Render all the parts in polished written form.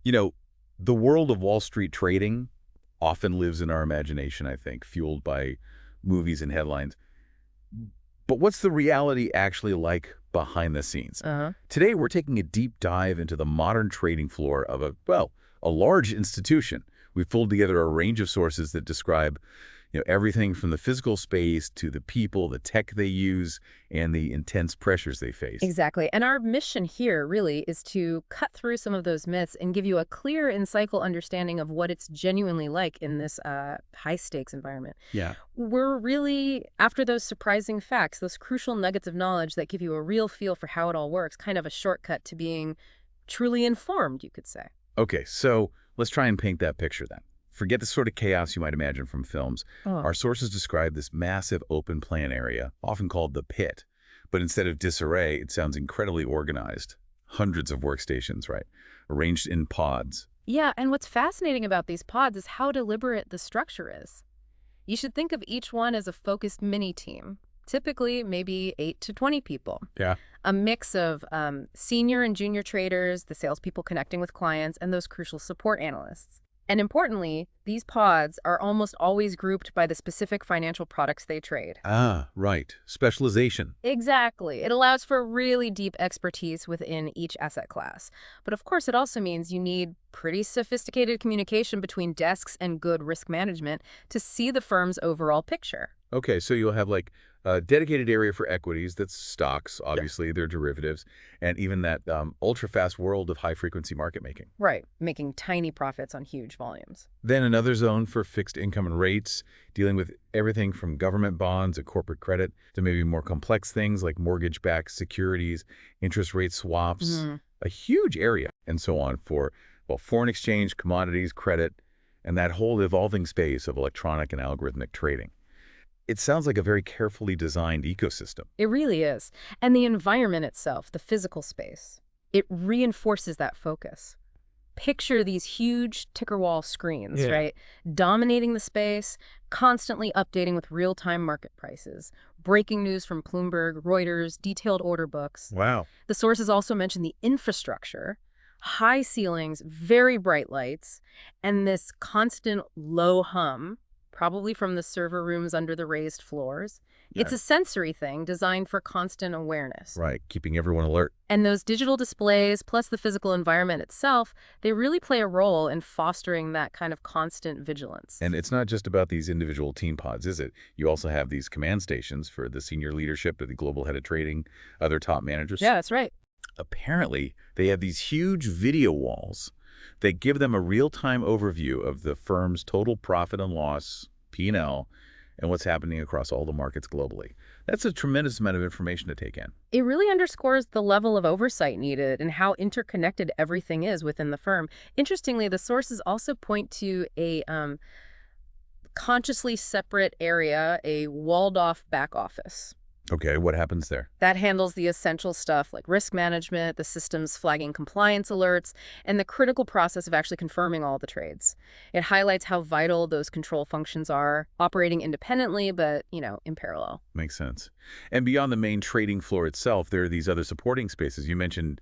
You know, the world of Wall Street trading often lives in our imagination, I think, fueled by movies and headlines. But what's the reality actually like behind the scenes? Uh-huh. Today, we're taking a deep dive into the modern trading floor of a large institution. We've pulled together a range of sources that describe everything from the physical space to the people, the tech they use, and the intense pressures they face. Exactly. And our mission here really is to cut through some of those myths and give you a clear, insightful understanding of what it's genuinely like in this high stakes environment. Yeah. We're really after those surprising facts, those crucial nuggets of knowledge that give you a real feel for how it all works, kind of a shortcut to being truly informed, you could say. Okay, so let's try and paint that picture then. Forget the sort of chaos you might imagine from films. Oh. Our sources describe this massive open plan area, often called the pit. But instead of disarray, it sounds incredibly organized. Hundreds of workstations, right? Arranged in pods. Yeah, and what's fascinating about these pods is how deliberate the structure is. You should think of each one as a focused mini team, typically maybe 8 to 20 people. Yeah. A mix of senior and junior traders, the salespeople connecting with clients, and those crucial support analysts. And importantly, these pods are almost always grouped by the specific financial products they trade. Ah, right. Specialization. Exactly. It allows for really deep expertise within each asset class. But of course, it also means you need pretty sophisticated communication between desks and good risk management to see the firm's overall picture. Okay, so you'll have like a dedicated area for equities, that's stocks, Yeah. obviously, they're derivatives, and even that ultra-fast world of high-frequency market making. Right, making tiny profits on huge volumes. Then another zone for fixed income and rates, dealing with everything from government bonds and corporate credit to maybe more complex things like mortgage-backed securities, interest rate swaps, Mhm. a huge area, and so on for, well, foreign exchange, commodities, credit, and that whole evolving space of electronic and algorithmic trading. It sounds like a very carefully designed ecosystem. It really is. And the environment itself, the physical space, it reinforces that focus. Picture these huge ticker wall screens, Yeah. right? Dominating the space, constantly updating with real-time market prices, breaking news from Bloomberg, Reuters, detailed order books. Wow. The sources also mention the infrastructure, high ceilings, very bright lights, and this constant low hum, probably from the server rooms under the raised floors. Yeah. It's a sensory thing designed for constant awareness. Right, keeping everyone alert. And those digital displays, plus the physical environment itself, they really play a role in fostering that kind of constant vigilance. And it's not just about these individual team pods, is it? You also have these command stations for the senior leadership, or the global head of trading, other top managers. Yeah, that's right. Apparently, they have these huge video walls that give them a real-time overview of the firm's total profit and loss, P&L, and what's happening across all the markets globally. That's a tremendous amount of information to take in. It really underscores the level of oversight needed and how interconnected everything is within the firm. Interestingly, the sources also point to a consciously separate area, a walled-off back office. Okay, what happens there? That handles the essential stuff like risk management, the systems flagging compliance alerts, and the critical process of actually confirming all the trades. It highlights how vital those control functions are, operating independently, but, in parallel. Makes sense. And beyond the main trading floor itself, there are these other supporting spaces. You mentioned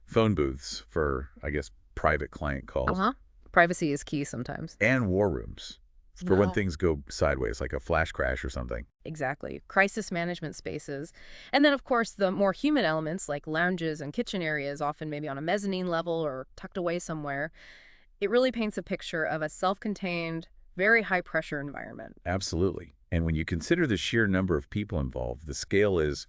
phone booths for, I guess, private client calls, Uh-huh. Privacy is key sometimes. and war rooms for when Wow. things go sideways, like a flash crash or something. Exactly. Crisis management spaces. And then, of course, the more human elements like lounges and kitchen areas, often maybe on a mezzanine level or tucked away somewhere. It really paints a picture of a self-contained, very high-pressure environment. Absolutely. And when you consider the sheer number of people involved, the scale is,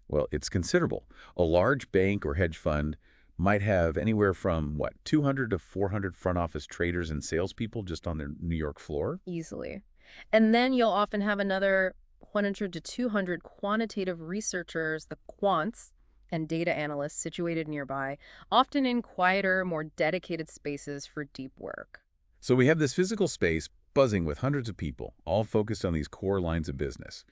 well, it's considerable. A large bank or hedge fund might have anywhere from, 200 to 400 front office traders and salespeople just on their New York floor? Easily. And then you'll often have another 100 to 200 quantitative researchers, the quants, and data analysts situated nearby, often in quieter, more dedicated spaces for deep work. So we have this physical space buzzing with hundreds of people, all focused on these core lines of business.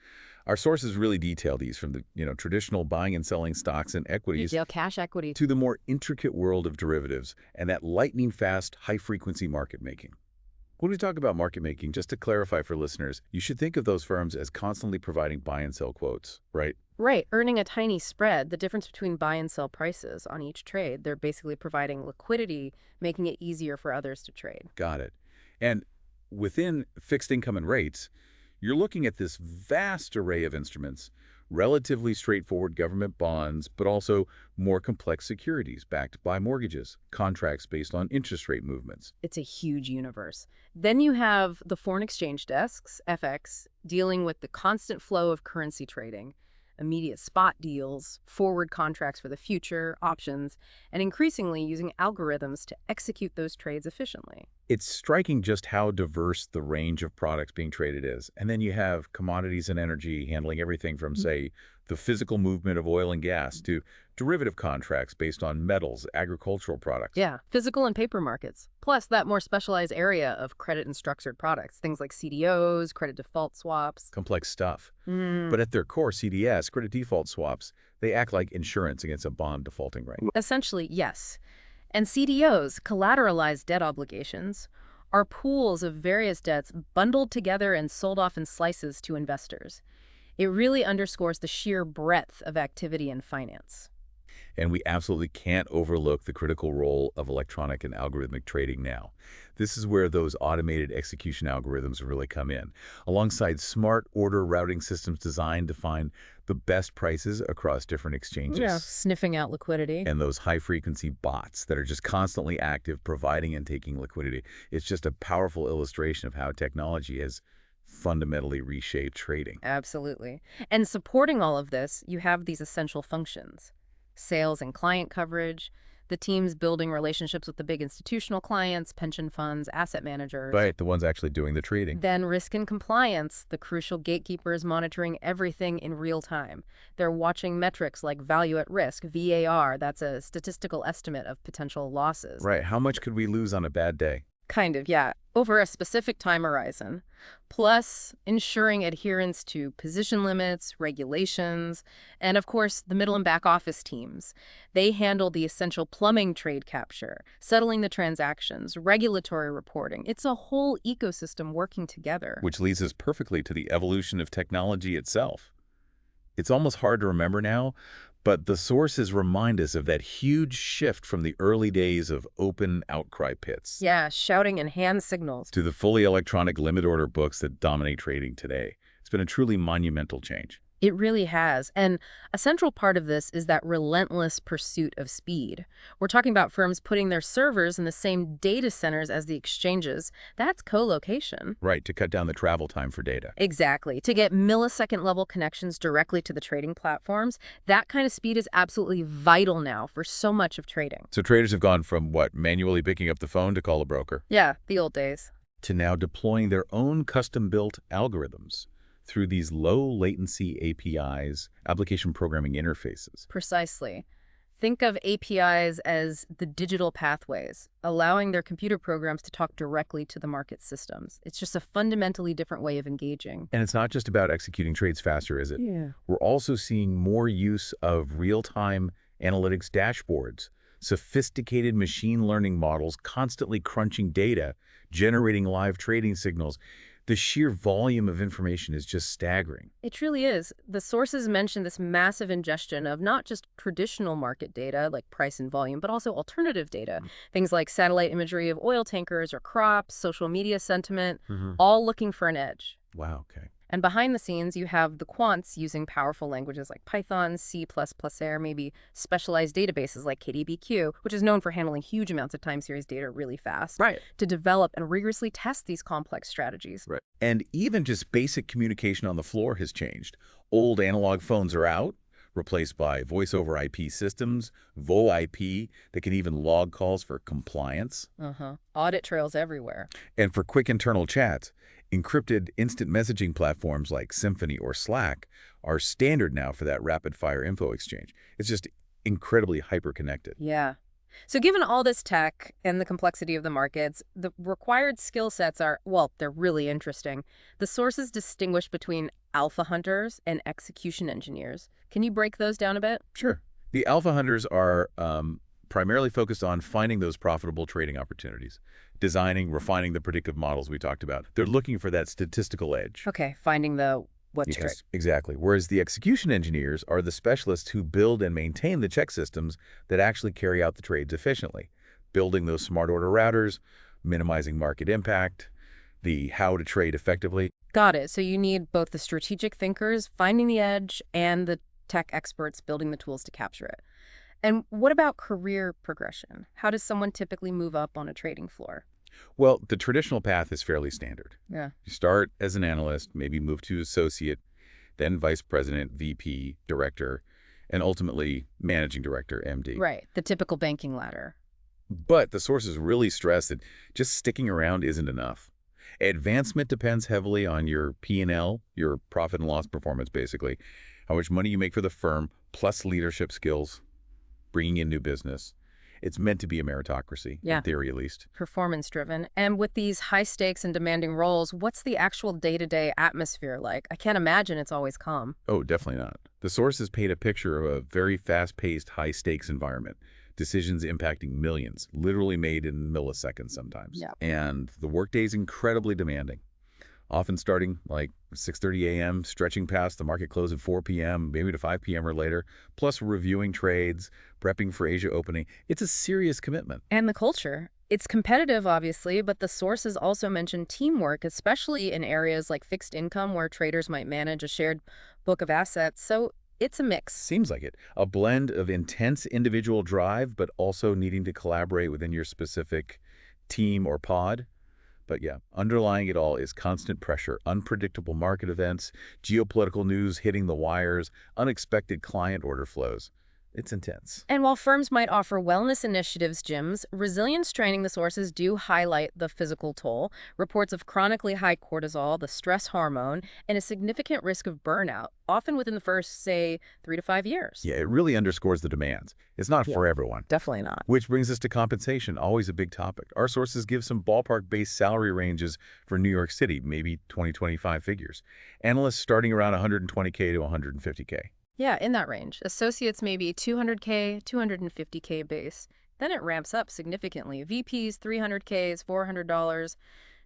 Our sources really detail these from the, traditional buying and selling stocks and equities Retail cash equity. to the more intricate world of derivatives and that lightning-fast, high-frequency market making. When we talk about market making, just to clarify for listeners, you should think of those firms as constantly providing buy and sell quotes, right? Right, earning a tiny spread, the difference between buy and sell prices on each trade. They're basically providing liquidity, making it easier for others to trade. Got it. And within fixed income and rates, you're looking at this vast array of instruments, relatively straightforward government bonds, but also more complex securities backed by mortgages, contracts based on interest rate movements. It's a huge universe. Then you have the foreign exchange desks, FX, dealing with the constant flow of currency trading, immediate spot deals, forward contracts for the future, options, and increasingly using algorithms to execute those trades efficiently. It's striking just how diverse the range of products being traded is. And then you have commodities and energy handling everything from, say, the physical movement of oil and gas to derivative contracts based on metals, agricultural products. Yeah, physical and paper markets. Plus that more specialized area of credit and structured products, things like CDOs, credit default swaps. Complex stuff. Mm. But at their core, CDS, credit default swaps, they act like insurance against a bond defaulting, right? Essentially, yes. And CDOs, collateralized debt obligations, are pools of various debts bundled together and sold off in slices to investors. It really underscores the sheer breadth of activity in finance. And we absolutely can't overlook the critical role of electronic and algorithmic trading now. This is where those automated execution algorithms really come in, alongside smart order routing systems designed to find the best prices across different exchanges. Yeah, sniffing out liquidity. And those high-frequency bots that are just constantly active, providing and taking liquidity. It's just a powerful illustration of how technology has fundamentally reshaped trading. Absolutely. And supporting all of this, you have these essential functions: sales and client coverage, the teams building relationships with the big institutional clients, pension funds, asset managers. Right, the ones actually doing the trading. Then risk and compliance, the crucial gatekeepers monitoring everything in real time. They're watching metrics like value at risk, VAR, that's a statistical estimate of potential losses. Right, how much could we lose on a bad day? Kind of, yeah, over a specific time horizon. Plus, ensuring adherence to position limits, regulations, and of course, the middle and back office teams. They handle the essential plumbing trade capture, settling the transactions, regulatory reporting. It's a whole ecosystem working together. Which leads us perfectly to the evolution of technology itself. It's almost hard to remember now, but the sources remind us of that huge shift from the early days of open outcry pits Yeah, shouting and hand signals. to the fully electronic limit order books that dominate trading today. It's been a truly monumental change. It really has. And a central part of this is that relentless pursuit of speed. We're talking about firms putting their servers in the same data centers as the exchanges. That's co-location. Right, to cut down the travel time for data. Exactly. To get millisecond-level connections directly to the trading platforms, that kind of speed is absolutely vital now for so much of trading. So traders have gone from, what, manually picking up the phone to call a broker, Yeah, the old days. to now deploying their own custom-built algorithms through these low-latency APIs, application programming interfaces. Precisely. Think of APIs as the digital pathways, allowing their computer programs to talk directly to the market systems. It's just a fundamentally different way of engaging. And it's not just about executing trades faster, is it? Yeah. We're also seeing more use of real-time analytics dashboards, sophisticated machine learning models constantly crunching data, generating live trading signals. The sheer volume of information is just staggering. It truly is. The sources mention this massive ingestion of not just traditional market data like price and volume, but also alternative data. Things like satellite imagery of oil tankers or crops, social media sentiment, all looking for an edge. Wow, okay. And behind the scenes, you have the quants using powerful languages like Python, C++, or maybe specialized databases like KDBQ, which is known for handling huge amounts of time series data really fast, Right. to develop and rigorously test these complex strategies. Right. And even just basic communication on the floor has changed. Old analog phones are out, replaced by voice-over IP systems, VoIP, that can even log calls for compliance. Audit trails everywhere. And for quick internal chats, encrypted instant messaging platforms like Symphony or Slack are standard now for that rapid-fire info exchange. It's just incredibly hyper-connected. Yeah. So given all this tech and the complexity of the markets, the required skill sets are, well, they're really interesting. The sources distinguish between alpha hunters and execution engineers. Can you break those down a bit? Sure. The alpha hunters are primarily focused on finding those profitable trading opportunities, designing, refining the predictive models we talked about. They're looking for that statistical edge. Okay, finding the what's trick. Yes, exactly. Whereas the execution engineers are the specialists who build and maintain the check systems that actually carry out the trades efficiently, building those smart order routers, minimizing market impact, the how to trade effectively. Got it. So you need both the strategic thinkers finding the edge and the tech experts building the tools to capture it. And what about career progression? How does someone typically move up on a trading floor? Well, the traditional path is fairly standard. Yeah. You start as an analyst, maybe move to associate, then vice president, VP, director, and ultimately managing director, MD. Right. The typical banking ladder. But the sources really stress that just sticking around isn't enough. Advancement depends heavily on your P&L, your profit and loss performance, basically, how much money you make for the firm, plus leadership skills, bringing in new business. It's meant to be a meritocracy, Yeah. in theory at least. Performance driven. And with these high stakes and demanding roles, what's the actual day-to-day atmosphere like? I can't imagine it's always calm. Oh, definitely not. The sources paint a picture of a very fast-paced, high-stakes environment. Decisions impacting millions, literally made in milliseconds sometimes. Yeah. And the workday is incredibly demanding, often starting like 6:30 a.m., stretching past the market close at 4 p.m., maybe to 5 p.m. or later, plus reviewing trades, prepping for Asia opening. It's a serious commitment. And the culture. It's competitive, obviously, but the sources also mention teamwork, especially in areas like fixed income where traders might manage a shared book of assets. So it's a mix. Seems like it. A blend of intense individual drive, but also needing to collaborate within your specific team or pod. But yeah, underlying it all is constant pressure, unpredictable market events, geopolitical news hitting the wires, unexpected client order flows. It's intense. And while firms might offer wellness initiatives, gyms, resilience training, the sources do highlight the physical toll, reports of chronically high cortisol, the stress hormone, and a significant risk of burnout, often within the first, say, 3 to 5 years. Yeah, it really underscores the demands. It's not Yeah. for everyone. Definitely not. Which brings us to compensation, always a big topic. Our sources give some ballpark-based salary ranges for New York City, maybe 2025 figures. Analysts starting around 120K to 150K. Yeah, in that range. Associates maybe 200K, 250K base. Then it ramps up significantly. VPs, 300Ks, $400.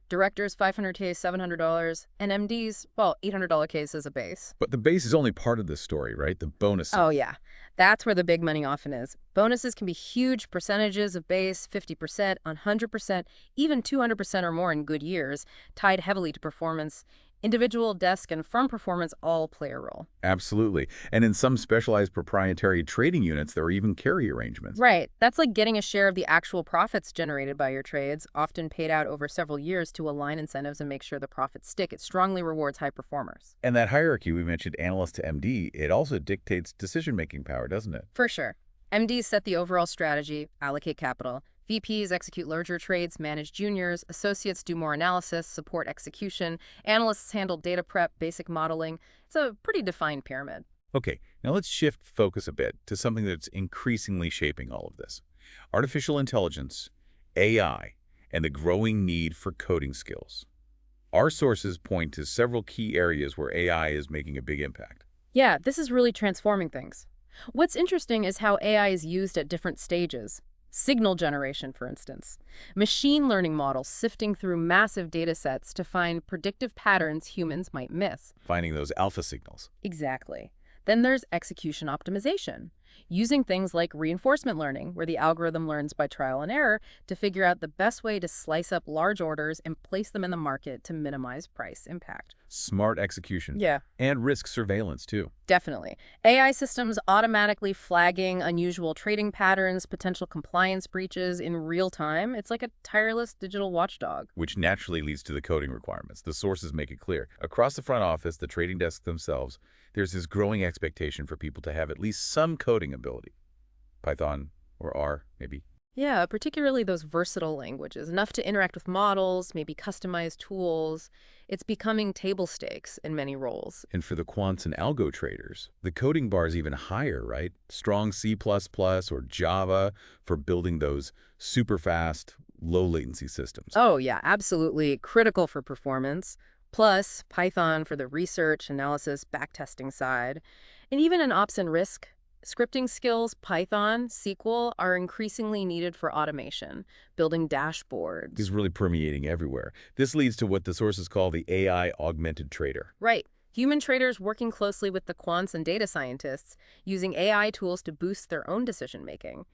Directors, 500K, $700. And MDs, well, $800Ks as a base. But the base is only part of this story, right? The bonuses. Oh, yeah. That's where the big money often is. Bonuses can be huge percentages of base, 50%, 100%, even 200% or more in good years, tied heavily to performance. Individual, desk, and firm performance all play a role. Absolutely. And in some specialized proprietary trading units, there are even carry arrangements. Right. That's like getting a share of the actual profits generated by your trades, often paid out over several years to align incentives and make sure the profits stick. It strongly rewards high performers. And that hierarchy we mentioned, analyst to MD, it also dictates decision-making power, doesn't it? For sure. MDs set the overall strategy, allocate capital. VPs execute larger trades, manage juniors. Associates do more analysis, support execution. Analysts handle data prep, basic modeling. It's a pretty defined pyramid. Okay, now let's shift focus a bit to something that's increasingly shaping all of this. Artificial intelligence, AI, and the growing need for coding skills. Our sources point to several key areas where AI is making a big impact. Yeah, this is really transforming things. What's interesting is how AI is used at different stages. Signal generation, for instance. Machine learning models sifting through massive data sets to find predictive patterns humans might miss. Finding those alpha signals. Exactly. Then there's execution optimization, using things like reinforcement learning, where the algorithm learns by trial and error to figure out the best way to slice up large orders and place them in the market to minimize price impact. Smart execution. Yeah. And risk surveillance, too. Definitely. AI systems automatically flagging unusual trading patterns, potential compliance breaches in real time. It's like a tireless digital watchdog. Which naturally leads to the coding requirements. The sources make it clear. Across the front office, the trading desks themselves, there's this growing expectation for people to have at least some coding ability. Python or R, maybe. Yeah, particularly those versatile languages, enough to interact with models, maybe customize tools. It's becoming table stakes in many roles. And for the quants and algo traders, the coding bar is even higher, right? Strong C++ or Java for building those super fast, low latency systems. Oh, yeah, absolutely critical for performance. Plus, Python for the research, analysis, backtesting side. And even in ops and risk, Scripting skills, Python, SQL, are increasingly needed for automation, building Is dashboards. really permeating everywhere. This leads to what the sources call the AI augmented trader. Right. Human traders working closely with the quants and data scientists, using AI tools to boost their own decision making.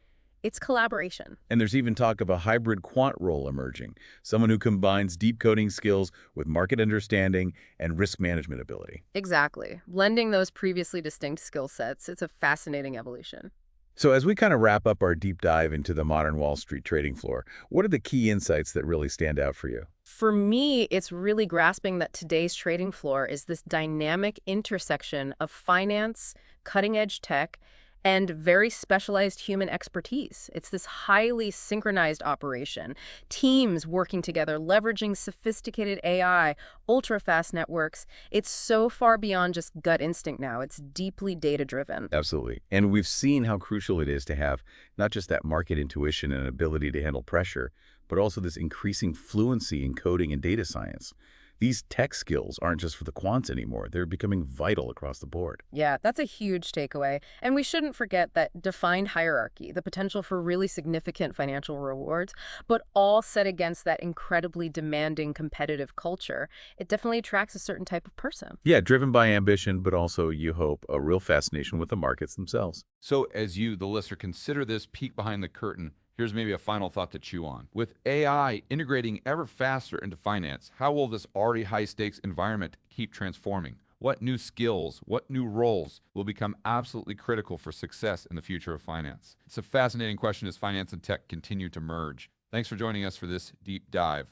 It's collaboration. And there's even talk of a hybrid quant role emerging, someone who combines deep coding skills with market understanding and risk management ability. Exactly. Blending those previously distinct skill sets, it's a fascinating evolution. So as we kind of wrap up our deep dive into the modern Wall Street trading floor, what are the key insights that really stand out for you? For me, it's really grasping that today's trading floor is this dynamic intersection of finance, cutting edge tech, and very specialized human expertise. It's this highly synchronized operation, teams working together, leveraging sophisticated AI, ultra fast networks. It's so far beyond just gut instinct now, it's deeply data driven. Absolutely. And we've seen how crucial it is to have not just that market intuition and ability to handle pressure, but also this increasing fluency in coding and data science. These tech skills aren't just for the quants anymore. They're becoming vital across the board. Yeah, that's a huge takeaway. And we shouldn't forget that defined hierarchy, the potential for really significant financial rewards, but all set against that incredibly demanding competitive culture. It definitely attracts a certain type of person. Yeah, driven by ambition, but also, you hope, a real fascination with the markets themselves. So, as you, the listener, consider this peek behind the curtain, here's maybe a final thought to chew on. With AI integrating ever faster into finance, how will this already high stakes environment keep transforming? What new skills, what new roles will become absolutely critical for success in the future of finance? It's a fascinating question as finance and tech continue to merge. Thanks for joining us for this deep dive.